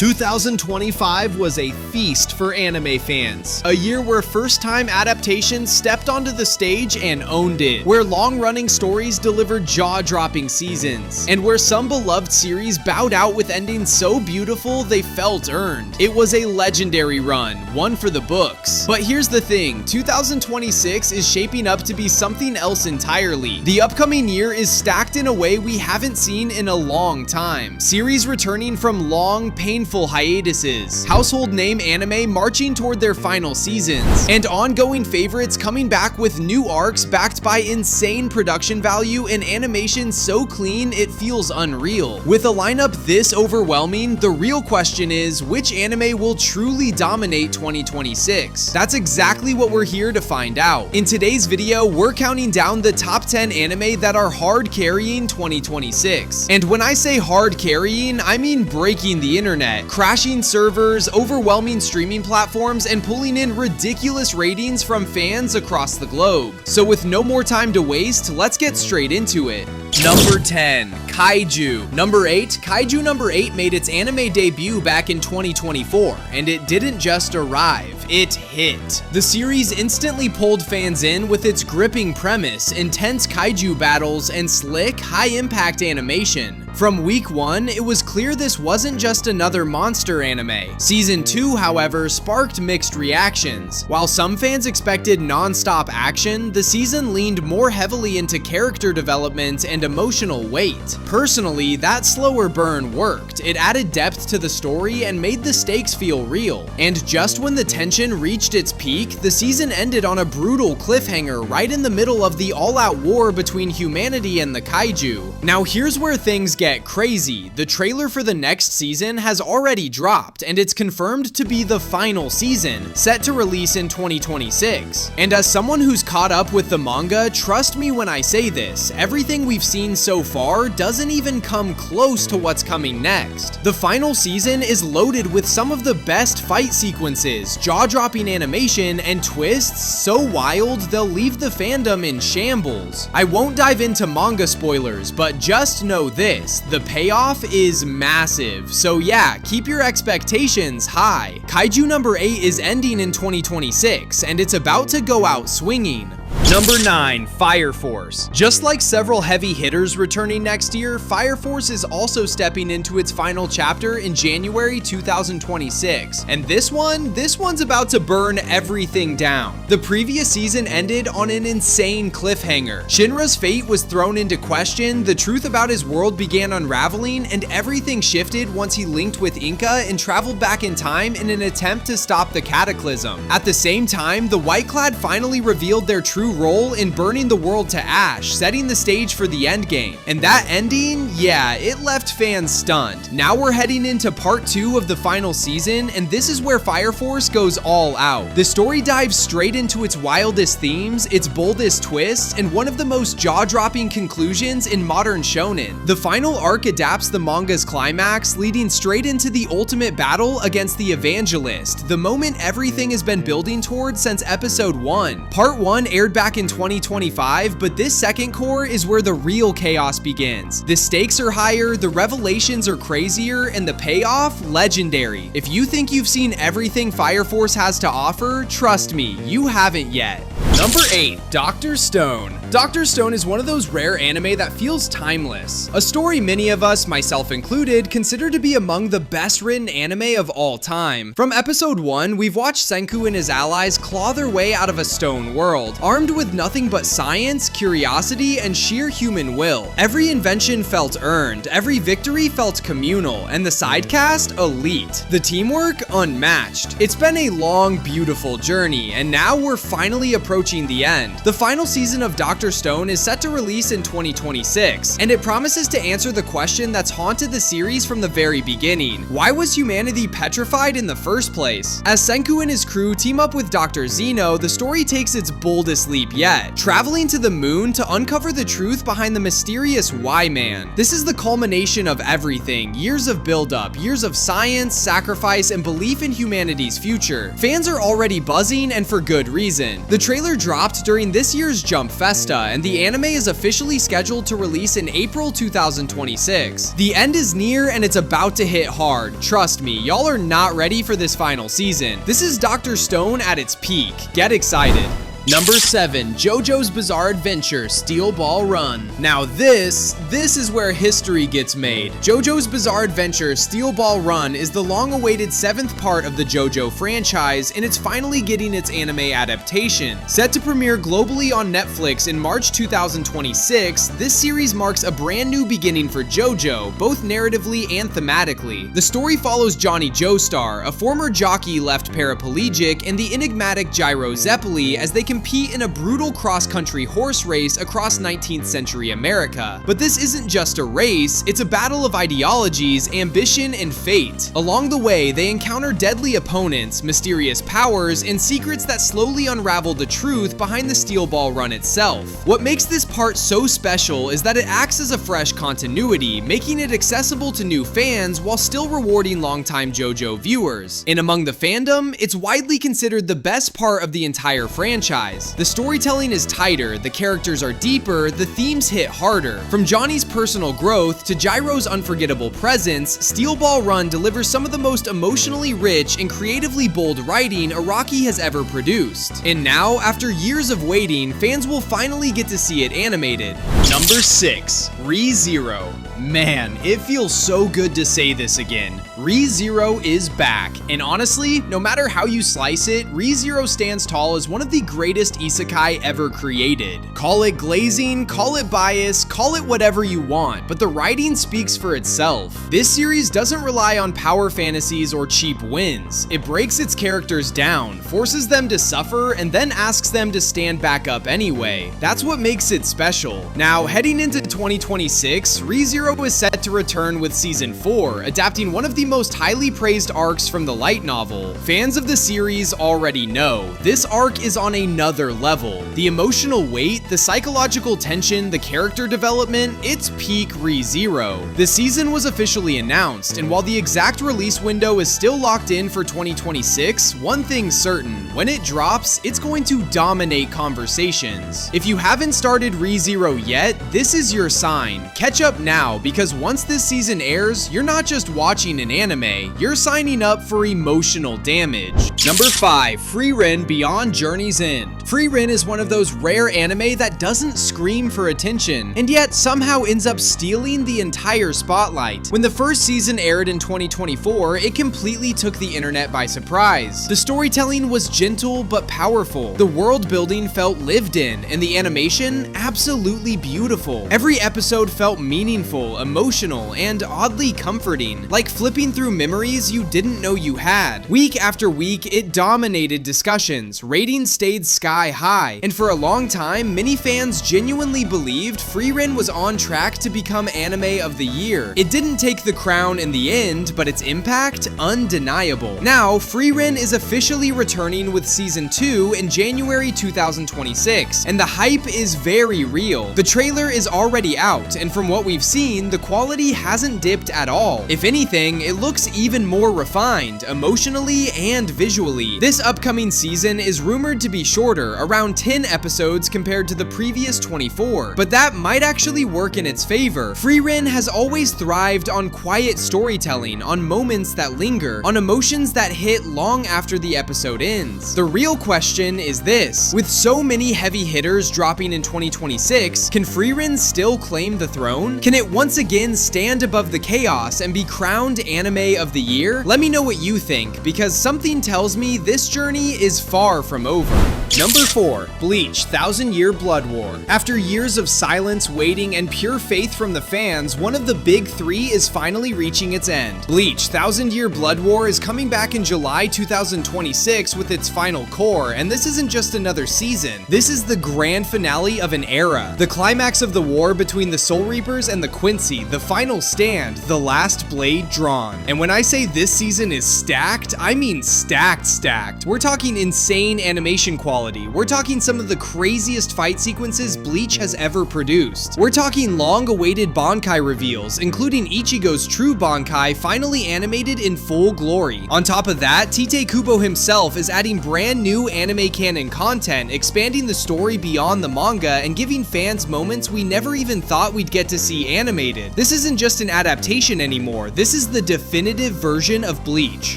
2025 was a feast for anime fans. A year where first-time adaptations stepped onto the stage and owned it, where long-running stories delivered jaw-dropping seasons, and where some beloved series bowed out with endings so beautiful they felt earned. It was a legendary run, one for the books. But here's the thing, 2026 is shaping up to be something else entirely. The upcoming year is stacked in a way we haven't seen in a long time. Series returning from long, painful hiatuses, household name anime marching toward their final seasons, and ongoing favorites coming back with new arcs backed by insane production value and animation so clean it feels unreal. With a lineup this overwhelming, the real question is, which anime will truly dominate 2026? That's exactly what we're here to find out. In today's video, we're counting down the top 10 anime that are hard carrying 2026. And when I say hard carrying, I mean breaking the internet, crashing servers, overwhelming streaming platforms, and pulling in ridiculous ratings from fans across the globe. So with no more time to waste, let's get straight into it. Number 10, Kaiju. Number 8, Kaiju number 8 made its anime debut back in 2024, and it didn't just arrive, it hit. The series instantly pulled fans in with its gripping premise, intense kaiju battles, and slick, high-impact animation. From week 1, it was clear this wasn't just another monster anime. Season 2, however, sparked mixed reactions. While some fans expected non-stop action, the season leaned more heavily into character development and emotional weight. Personally, that slower burn worked. It added depth to the story and made the stakes feel real. And just when the tension reached its peak, the season ended on a brutal cliffhanger right in the middle of the all-out war between humanity and the kaiju. Now here's where things get crazy. The trailer for the next season has already dropped, and it's confirmed to be the final season, set to release in 2026. And as someone who's caught up with the manga, trust me when I say this, everything we've seen so far doesn't even come close to what's coming next. The final season is loaded with some of the best fight sequences, jaw-dropping animation, and twists so wild they'll leave the fandom in shambles. I won't dive into manga spoilers, but just know this, the payoff is massive. So yeah, keep your expectations high. Kaiju number 8 is ending in 2026, and it's about to go out swinging. Number 9, Fire Force. Just like several heavy hitters returning next year, Fire Force is also stepping into its final chapter in January 2026. And this one's about to burn everything down. The previous season ended on an insane cliffhanger. Shinra's fate was thrown into question, the truth about his world began unraveling, and everything shifted once he linked with Inca and traveled back in time in an attempt to stop the cataclysm. At the same time, the White-Clad finally revealed their true role in burning the world to ash, setting the stage for the endgame. And that ending, yeah, it left fans stunned. Now we're heading into part 2 of the final season, and this is where Fire Force goes all out. The story dives straight into its wildest themes, its boldest twists, and one of the most jaw-dropping conclusions in modern shonen. The final arc adapts the manga's climax, leading straight into the ultimate battle against the Evangelist, the moment everything has been building towards since episode 1. Part 1 aired back in 2025, but this second cour is where the real chaos begins. The stakes are higher, the revelations are crazier, and the payoff, legendary. If you think you've seen everything Fire Force has to offer, trust me, you haven't yet. Number 8, Dr. Stone. Dr. Stone is one of those rare anime that feels timeless. A story many of us, myself included, consider to be among the best written anime of all time. From episode 1, we've watched Senku and his allies claw their way out of a stone world, armed with nothing but science, curiosity, and sheer human will. Every invention felt earned, every victory felt communal, and the side cast, elite. The teamwork, unmatched. It's been a long, beautiful journey, and now we're finally approaching the end. The final season of Dr. Stone is set to release in 2026, and it promises to answer the question that's haunted the series from the very beginning. Why was humanity petrified in the first place? As Senku and his crew team up with Dr. Zeno, the story takes its boldest leap yet, traveling to the moon to uncover the truth behind the mysterious Y-Man. This is the culmination of everything, years of buildup, years of science, sacrifice, and belief in humanity's future. Fans are already buzzing, and for good reason. The trailer dropped during this year's Jump Festa, Vista, and the anime is officially scheduled to release in April 2026. The end is near and it's about to hit hard. Trust me, y'all are not ready for this final season. This is Dr. Stone at its peak. Get excited. Number 7, JoJo's Bizarre Adventure Steel Ball Run. Now this is where history gets made. JoJo's Bizarre Adventure Steel Ball Run is the long-awaited 7th part of the JoJo franchise, and it's finally getting its anime adaptation. Set to premiere globally on Netflix in March 2026, this series marks a brand new beginning for JoJo, both narratively and thematically. The story follows Johnny Joestar, a former jockey left paraplegic, and the enigmatic Gyro Zeppeli as they compete in a brutal cross-country horse race across 19th century America. But this isn't just a race, it's a battle of ideologies, ambition, and fate. Along the way, they encounter deadly opponents, mysterious powers, and secrets that slowly unravel the truth behind the Steel Ball Run itself. What makes this part so special is that it acts as a fresh continuity, making it accessible to new fans while still rewarding longtime JoJo viewers. And among the fandom, it's widely considered the best part of the entire franchise. The storytelling is tighter, the characters are deeper, the themes hit harder. From Johnny's personal growth to Gyro's unforgettable presence, Steel Ball Run delivers some of the most emotionally rich and creatively bold writing Araki has ever produced. And now, after years of waiting, fans will finally get to see it animated. Number 6, Re:Zero. Man, it feels so good to say this again. Re:Zero is back, and honestly, no matter how you slice it, Re:Zero stands tall as one of the greatest isekai ever created. Call it glazing, call it bias, call it whatever you want, but the writing speaks for itself. This series doesn't rely on power fantasies or cheap wins. It breaks its characters down, forces them to suffer, and then asks them to stand back up anyway. That's what makes it special. Now, heading into 2026, Re:Zero is set to return with Season 4, adapting one of the most highly praised arcs from the light novel. Fans of the series already know, this arc is on another level. The emotional weight, the psychological tension, the character development, it's peak Re:Zero. The season was officially announced, and while the exact release window is still locked in for 2026, one thing's certain, when it drops, it's going to dominate conversations. If you haven't started Re:Zero yet, this is your sign. Catch up now, because once this season airs, you're not just watching an anime, you're signing up for emotional damage. Number 5, Frieren Beyond Journey's End. Frieren is one of those rare anime that doesn't scream for attention, and yet somehow ends up stealing the entire spotlight. When the first season aired in 2024, it completely took the internet by surprise. The storytelling was gentle but powerful. The world building felt lived in, and the animation absolutely beautiful. Every episode felt meaningful, emotional, and oddly comforting, like flipping through memories you didn't know you had. Week after week, it dominated discussions, ratings stayed sky high, and for a long time, many fans genuinely believed Frieren was on track to become anime of the year. It didn't take the crown in the end, but its impact, undeniable. Now, Frieren is officially returning with Season 2 in January 2026, and the hype is very real. The trailer is already out, and from what we've seen, the quality hasn't dipped at all. If anything, it looks even more refined, emotionally and visually. This upcoming season is rumored to be shorter, around 10 episodes compared to the previous 24, but that might actually work in its favor. Frieren has always thrived on quiet storytelling, on moments that linger, on emotions that hit long after the episode ends. The real question is this: with so many heavy hitters dropping in 2026, can Frieren still claim the throne? Can it once again stand above the chaos and be crowned anime of the year? Let me know what you think, because something tells me this journey is far from over. Number 4, Bleach, 1000-Year Blood War. After years of silence, waiting, and pure faith from the fans, one of the big three is finally reaching its end. Bleach, 1000-Year Blood War is coming back in July 2026 with its final cour, and this isn't just another season. This is the grand finale of an era. The climax of the war between the Soul Reapers and the Quincy, the final stand, the last blade drawn. And when I say this season is stacked, I mean stacked. We're talking insane animation quality. We're talking some of the craziest fight sequences Bleach has ever produced. announced. We're talking long-awaited Bankai reveals, including Ichigo's true Bankai finally animated in full glory. On top of that, Tite Kubo himself is adding brand new anime canon content, expanding the story beyond the manga and giving fans moments we never even thought we'd get to see animated. This isn't just an adaptation anymore, this is the definitive version of Bleach.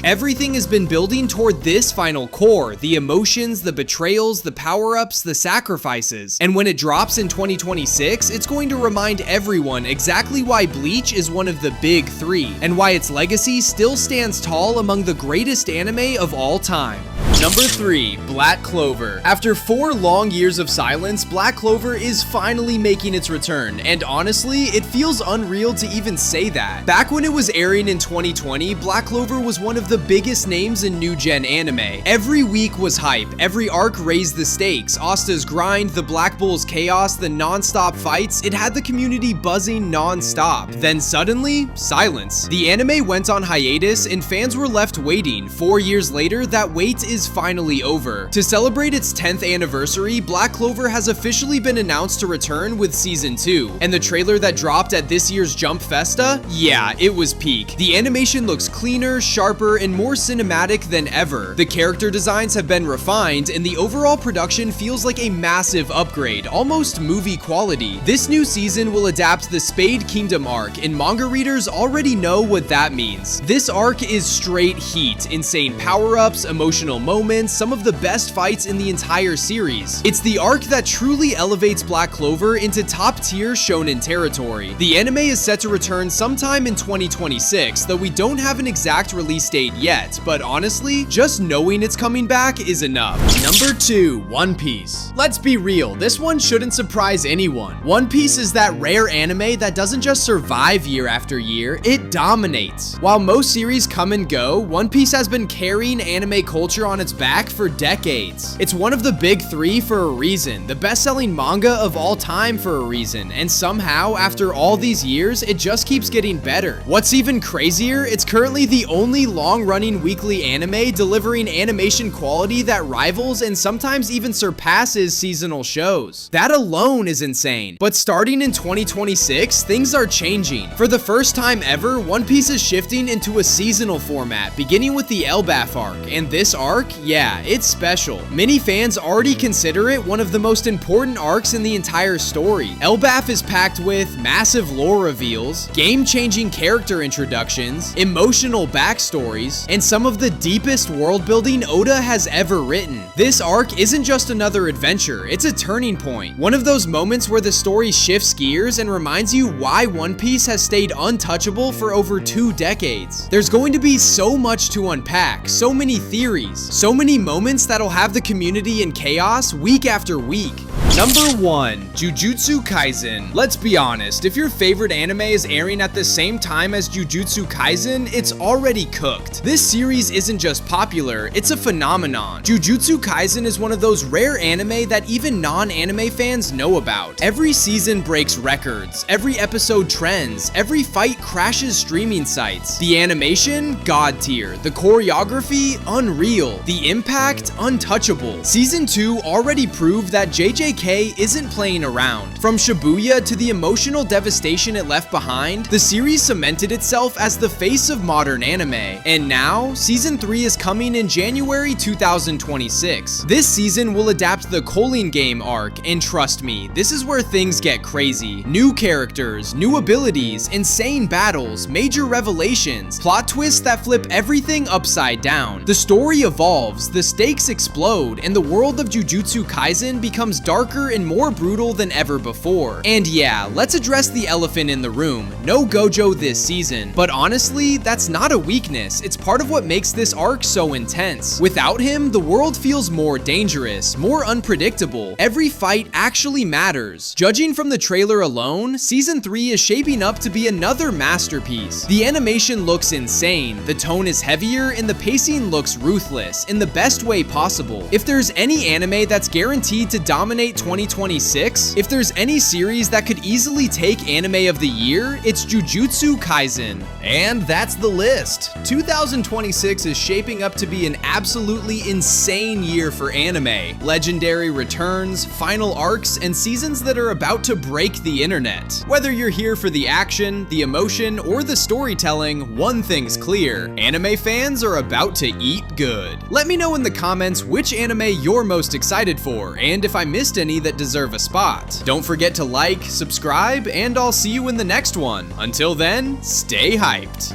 Everything has been building toward this final core, the emotions, the betrayals, the power-ups, the sacrifices. And when it drops in 2026, it's going to remind everyone exactly why Bleach is one of the big three, and why its legacy still stands tall among the greatest anime of all time. Number 3. Black Clover. After 4 long years of silence, Black Clover is finally making its return, and honestly, it feels unreal to even say that. Back when it was airing in 2020, Black Clover was one of the biggest names in new gen anime. Every week was hype, every arc raised the stakes, Asta's grind, the Black Bull's chaos, the non-stop fights, it had the community buzzing non-stop. Then suddenly, silence. The anime went on hiatus and fans were left waiting. 4 years later, that wait is finally over. To celebrate its 10th anniversary, Black Clover has officially been announced to return with season 2. And the trailer that dropped at this year's Jump Festa? Yeah, it was peak. The animation looks cleaner, sharper, and more cinematic than ever. The character designs have been refined, and the overall production feels like a massive upgrade, almost movie quality. This new season will adapt the Spade Kingdom arc, and manga readers already know what that means. This arc is straight heat, insane power-ups, emotional moments, some of the best fights in the entire series. It's the arc that truly elevates Black Clover into top-tier shonen territory. The anime is set to return sometime in 2026, though we don't have an exact release date yet, but honestly, just knowing it's coming back is enough. Number 2. One Piece. Let's be real, this one shouldn't surprise anyone. One Piece is that rare anime that doesn't just survive year after year, it dominates. While most series come and go, One Piece has been carrying anime culture on its back for decades. It's one of the big three for a reason, the best-selling manga of all time for a reason, and somehow, after all these years, it just keeps getting better. What's even crazier, it's currently the only long-running weekly anime delivering animation quality that rivals and sometimes even surpasses seasonal shows. That alone is insane. But starting in 2026, things are changing. For the first time ever, One Piece is shifting into a seasonal format, beginning with the Elbaf arc, and this arc, yeah, it's special. Many fans already consider it one of the most important arcs in the entire story. Elbaf is packed with massive lore reveals, game-changing character introductions, emotional backstories, and some of the deepest world-building Oda has ever written. This arc isn't just another adventure, it's a turning point. One of those moments where the story shifts gears and reminds you why One Piece has stayed untouchable for over 2 decades. There's going to be so much to unpack, so many theories, so many moments that'll have the community in chaos week after week. Number 1. Jujutsu Kaisen. Let's be honest, if your favorite anime is airing at the same time as Jujutsu Kaisen, it's already cooked. This series isn't just popular, it's a phenomenon. Jujutsu Kaisen is one of those rare anime that even non-anime fans know about. Every season breaks records, every episode trends, every fight crashes streaming sites. The animation? God tier. The choreography? Unreal. The impact? Untouchable. Season 2 already proved that JJK isn't playing around. From Shibuya to the emotional devastation it left behind, the series cemented itself as the face of modern anime. And now, Season 3 is coming in January 2026. This season will adapt the Colleen game arc, and trust me, this is where things get crazy. New characters, new abilities, insane battles, major revelations, plot twists that flip everything upside down. The story evolves, the stakes explode, and the world of Jujutsu Kaisen becomes darker and more brutal than ever before. And yeah, let's address the elephant in the room. No Gojo this season. But honestly, that's not a weakness. It's part of what makes this arc so intense. Without him, the world feels more dangerous, more unpredictable. Every fight actually matters. Judging from the trailer alone, Season 3 is shaping up to be another masterpiece. The animation looks insane, the tone is heavier, and the pacing looks ruthless, in the best way possible. If there's any anime that's guaranteed to dominate celebrate 2026, if there's any series that could easily take Anime of the Year, it's Jujutsu Kaisen. And that's the list. 2026 is shaping up to be an absolutely insane year for anime. Legendary returns, final arcs, and seasons that are about to break the internet. Whether you're here for the action, the emotion, or the storytelling, one thing's clear: anime fans are about to eat good. Let me know in the comments which anime you're most excited for, and if I missed any that deserve a spot. Don't forget to like, subscribe, and I'll see you in the next one. Until then, stay hyped.